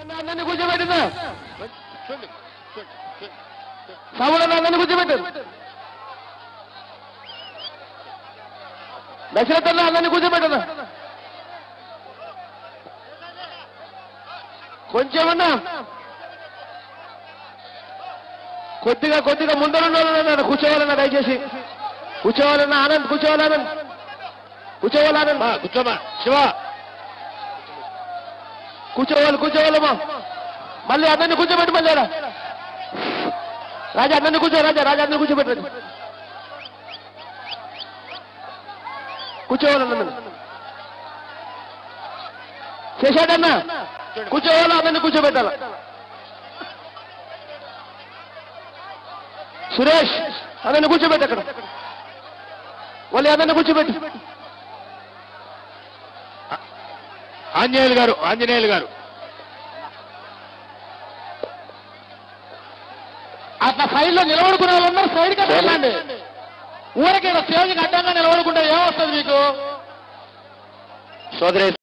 అందరినీ కూర్చోబెట్టిందా సభలను అందరినీ కూర్చోబెట్టారు దశరథంలో అందరినీ కూర్చోబెట్టదా కొంచెమన్నా కొద్దిగా ముందరున్నాడు కూర్చోవాలన్నా దయచేసి కూర్చోవాలన్నా ఆనంద్ కూర్చోవాలన్నా కూర్చోమా శివ కూర్చోవాలమ్మా మళ్ళీ అందరినీ కూర్చోబెట్టి మళ్ళీ రాజా అందరినీ రాజా అందరినీ కూర్చోబెట్టండి కూర్చోవాలన్నా చేశాడన్నా కూర్చోవాలా అందరినీ కూర్చోబెట్టాల సురేష్ అందరినీ కూర్చోబెట్టి అక్కడ వాళ్ళు అందరినీ కూర్చోబెట్టి ఆంజనేయులు గారు అట్లా సైడ్లో నిలబడుకునే వాళ్ళందరూ సైడ్ కి వెళ్ళండి ఊరికి స్టేజ్కి అడ్డంగా నిలబడుకుంటే ఏమొస్తుంది మీకు సోదరి